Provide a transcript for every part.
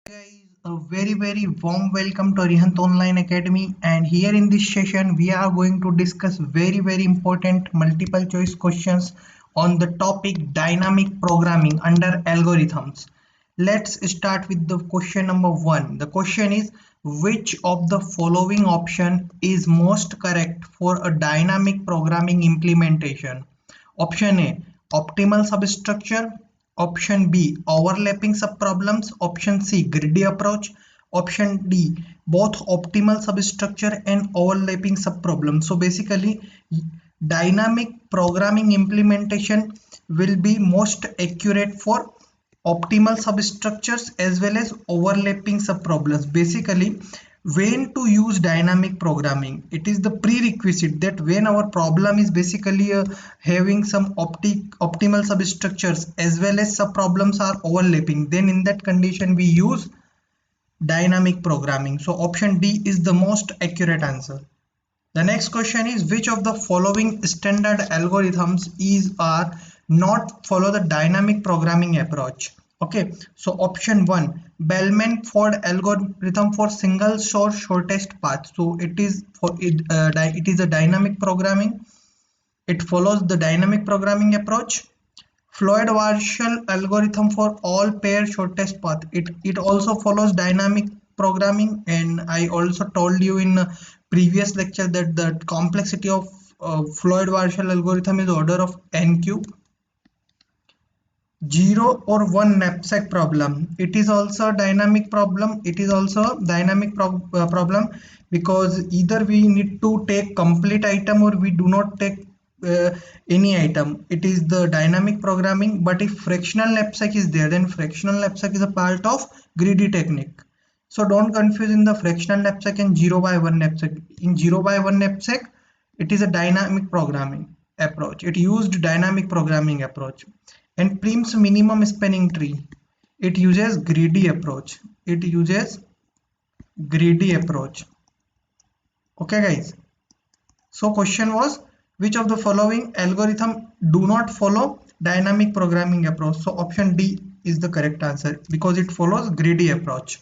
Guys, a very warm welcome to Arihant Online Academy, and here in this session we are going to discuss very important multiple choice questions on the topic dynamic programming under algorithms. Let's start with the question number 1. The question is, which of the following option is most correct for a dynamic programming implementation? Option A, optimal substructure. Option B, overlapping subproblems. Option C, greedy approach. Option D, both optimal substructure and overlapping subproblems. So basically, dynamic programming implementation will be most accurate for optimal substructures as well as overlapping subproblems. Basically, when to use dynamic programming, it is the prerequisite that when our problem is basically having some optimal substructures as well as subproblems are overlapping, then in that condition we use dynamic programming. So option D is the most accurate answer. The next question is, which of the following standard algorithms are not follow the dynamic programming approach? Okay, so option 1, Bellman-Ford algorithm for single source shortest path. So it is it is a dynamic programming. It follows the dynamic programming approach. Floyd-Warshall algorithm for all pair shortest path. It also follows dynamic programming, and I also told you in a previous lecture that the complexity of Floyd-Warshall algorithm is order of n cube. 0 or 1 knapsack problem. It is also a dynamic problem. It is also a dynamic problem because either we need to take complete item or we do not take any item. It is the dynamic programming. But if fractional knapsack is there, then fractional knapsack is a part of greedy technique. So don't confuse in the fractional knapsack and 0 by 1 knapsack. In 0 by 1 knapsack, it is a dynamic programming approach. It used dynamic programming approach. And Prim's minimum spanning tree, it uses greedy approach. It uses greedy approach. Okay guys, so question was, which of the following algorithm do not follow dynamic programming approach? So option D is the correct answer because it follows greedy approach.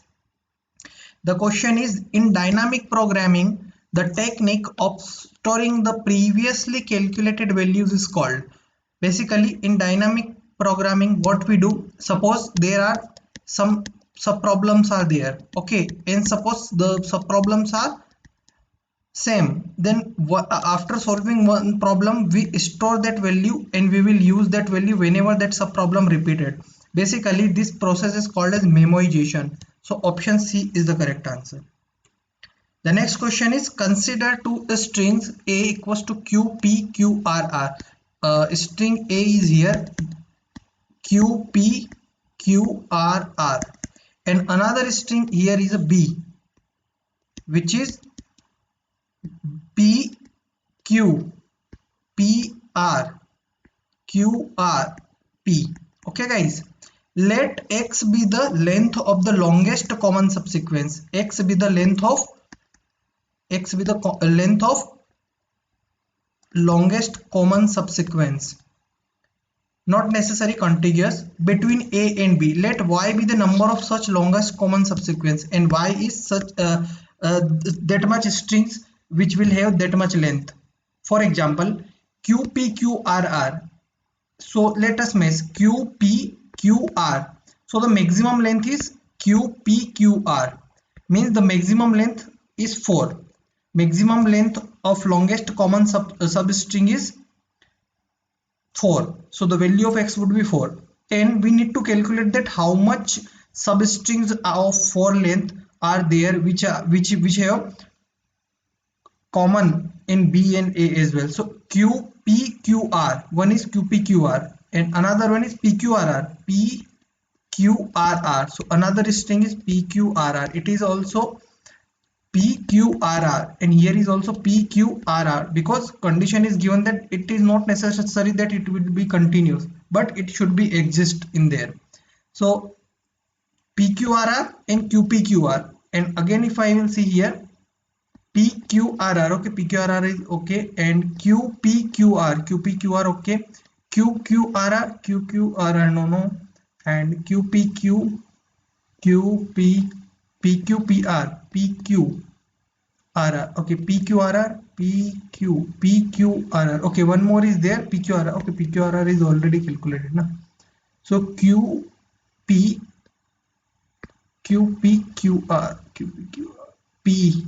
The question is, in dynamic programming, the technique of storing the previously calculated values is called. Basically, in dynamic programming, what we do, suppose there are some subproblems are there, okay, and suppose the subproblems are same, then after solving one problem we store that value and we will use that value whenever that subproblem repeated. Basically, this process is called as memoization. So option C is the correct answer. The next question is, consider two strings A equals to Q P Q R R. String A is here, Q P Q R R, and another string here is a B, which is P Q P R Q R P. Okay guys, let X be the length of the longest common subsequence. X be the length of longest common subsequence, not necessary contiguous, between A and B. Let Y be the number of such longest common subsequence, and Y is such that much strings which will have that much length. For example, QPQRR. So let us match QPQR. So the maximum length is QPQR, means the maximum length is 4. Maximum length of longest common substring is 4. So the value of X would be 4. And we need to calculate that how much substrings of 4 length are there which have common in B and A as well. So QPQR, one is QPQR and another one is PQRR. PQRR. So another string is PQRR. It is also PQRR and here is also PQRR because condition is given that it is not necessary that it will be continuous, but it should be exist in there. So PQRR and QPQR, and again if I will see here PQRR, okay, PQRR is okay, and QPQR okay, QQRR no, and QPQ Q P P Q P R P Q R R. Okay, P Q R R P Q P Q R R. Okay, one more is there, P Q R R. Okay, P Q R R is already calculated na. So Q P Q P Q R Q P Q R P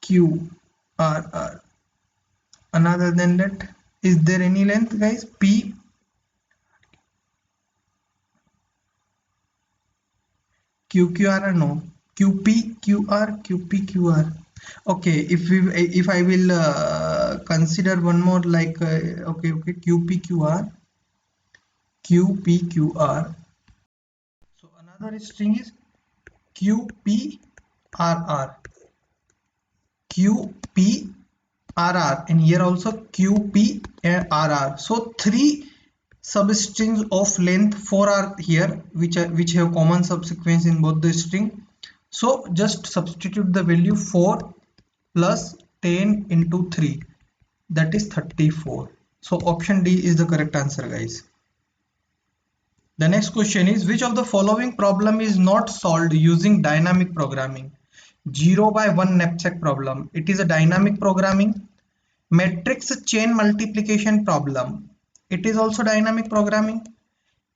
Q R R. Another than that, is there any length, guys? P Q Q R R, no. Q P Q R Q P Q R. Okay, if I will consider one more like okay, Q P Q R Q P Q R. So another string is Q P R R Q P R R, and here also Q P and R R. So three substrings of length 4 are here, which have common subsequence in both the string. So just substitute the value 4 plus 10 into 3, that is 34. So option D is the correct answer, guys. The next question is, which of the following problem is not solved using dynamic programming? 0 by 1 knapsack problem, it is a dynamic programming. Matrix chain multiplication problem, it is also dynamic programming.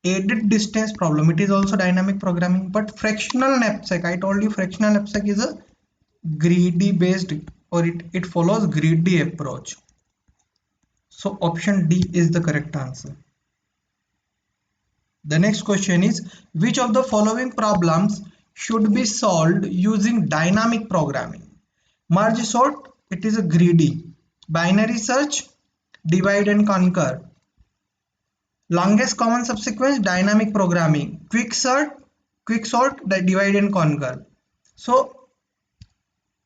Added distance problem, it is also dynamic programming. But fractional knapsack, I told you fractional knapsack is a greedy based, or it follows greedy approach. So option D is the correct answer. The next question is, which of the following problems should be solved using dynamic programming? Merge sort, it is a greedy. Binary search, divide and conquer. Longest common subsequence, dynamic programming. Quick sort, divide and conquer. So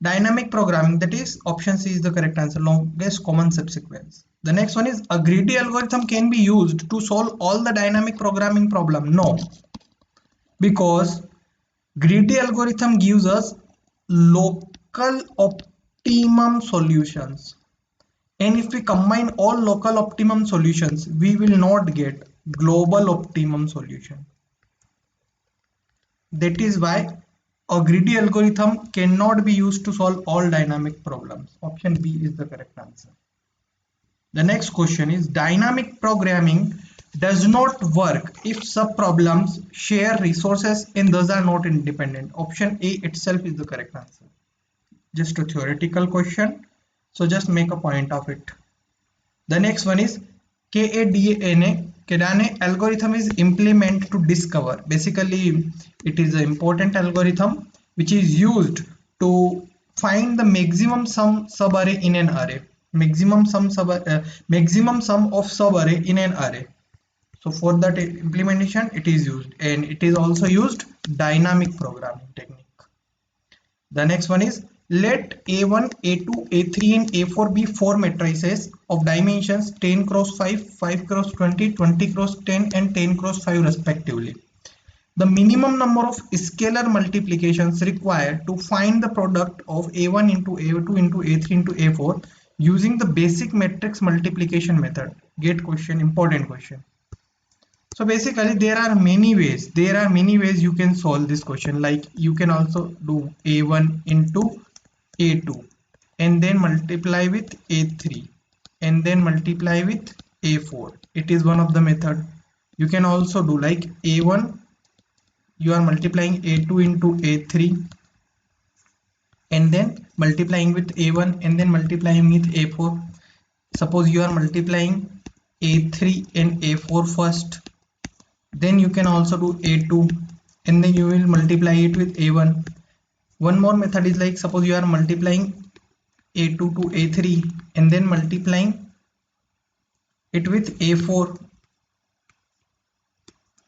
dynamic programming, that is option C is the correct answer, longest common subsequence. The next one is, a greedy algorithm can be used to solve all the dynamic programming problem. No, because greedy algorithm gives us local optimum solutions, and if we combine all local optimum solutions, we will not get global optimum solution. That is why a greedy algorithm cannot be used to solve all dynamic problems. Option B is the correct answer. The next question is, dynamic programming does not work if sub-problems share resources and thus are not independent. Option A itself is the correct answer. Just a theoretical question, so just make a point of it. The next one is, Kadane algorithm is implemented to discover. Basically, it is an important algorithm which is used to find the maximum sum subarray in an array. Maximum sum of subarray in an array. So for that implementation, it is used, and it is also used dynamic programming technique. The next one is, let A1, A2, A3 and A4 be 4 matrices of dimensions 10 cross 5, 5 cross 20, 20 cross 10 and 10 cross 5 respectively. The minimum number of scalar multiplications required to find the product of A1 into A2 into A3 into A4 using the basic matrix multiplication method. Get question, important question. So basically there are many ways you can solve this question. Like you can also do A1 into A2 and then multiply with A3 and then multiply with A4. It is one of the method. You can also do like A1, you are multiplying A2 into A3 and then multiplying with A1 and then multiplying with A4. Suppose you are multiplying A3 and A4 first, then you can also do A2 and then you will multiply it with A1. One more method is like, suppose you are multiplying A2 to A3 and then multiplying it with A4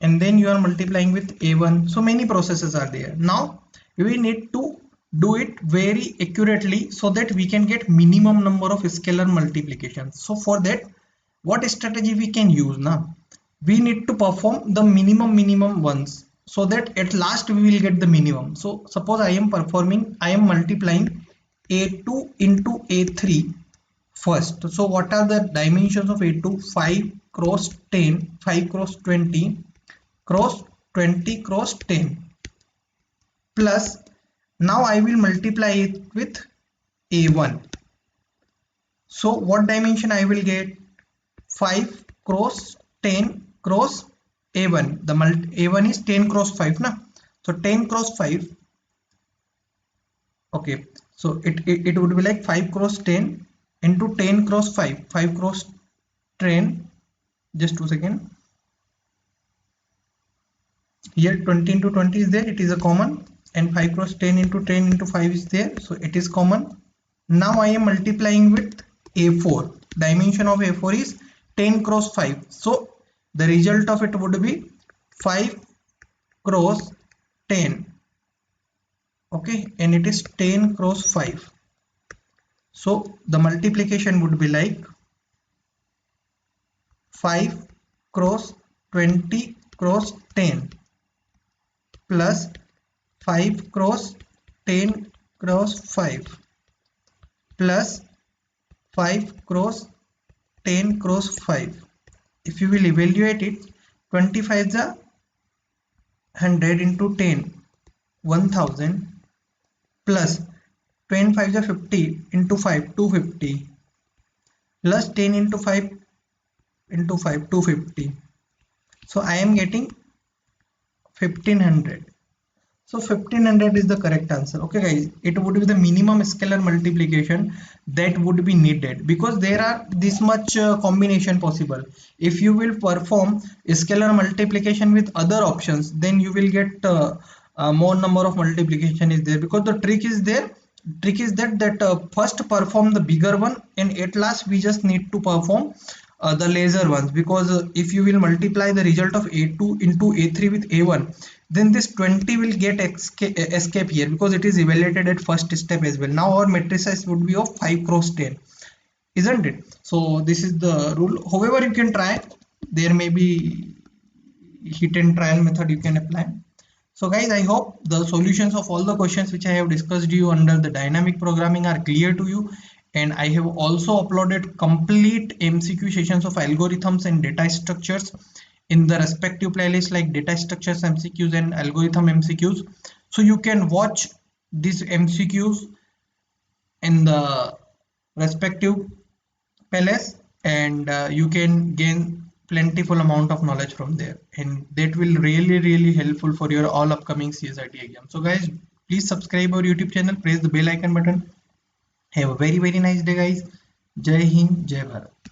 and then you are multiplying with A1. So many processes are there. Now we need to do it very accurately so that we can get minimum number of scalar multiplications. So for that, what strategy we can use now? We need to perform the minimum ones so that at last we will get the minimum. So suppose I am multiplying A2 into A3 first. So what are the dimensions of A2? 5 cross 10, 5 cross 20 cross 20 cross 10 plus, now I will multiply it with A1. So what dimension I will get? 5 cross 10 cross A1. The A1 is 10 cross 5 na. So 10 cross 5. Okay. So it would be like 5 cross 10 into 10 cross 5. 5 cross 10. Just 2 seconds. Here 20 into 20 is there. It is a common. And 5 cross 10 into 10 into 5 is there. So it is common. Now I am multiplying with A4. Dimension of A4 is 10 cross 5. So the result of it would be 5 cross 10. Okay, and it is 10 cross 5. So the multiplication would be like 5 cross 20 cross 10 plus 5 cross 10 cross 5 plus 5 cross 10 cross 5. If you will evaluate it, 25 is a 100 into 10, 1000 plus 25 is a 50 into 5, 250 plus 10 into 5 into 5, 250. So I am getting 1500. So 1500 is the correct answer. Okay guys, it would be the minimum scalar multiplication that would be needed, because there are this much combination possible. If you will perform scalar multiplication with other options, then you will get more number of multiplication is there, because the trick is there. Trick is that first perform the bigger one, and at last we just need to perform the lesser ones, because if you will multiply the result of A2 into A3 with A1, then this 20 will get escape here, because it is evaluated at first step as well. Now our matrices would be of 5 cross 10, isn't it? So this is the rule. However, you can try, there may be hit and trial method you can apply. So guys, I hope the solutions of all the questions which I have discussed you under the dynamic programming are clear to you. And I have also uploaded complete MCQ sessions of algorithms and data structures in the respective playlist, like data structures MCQs and algorithm MCQs. So you can watch these MCQs in the respective playlist, and you can gain plentiful amount of knowledge from there, and that will really helpful for your all upcoming CSIT exam. So guys, please subscribe our YouTube channel, press the bell icon button. Have a very nice day guys. Jai Hind, Jai Bharat.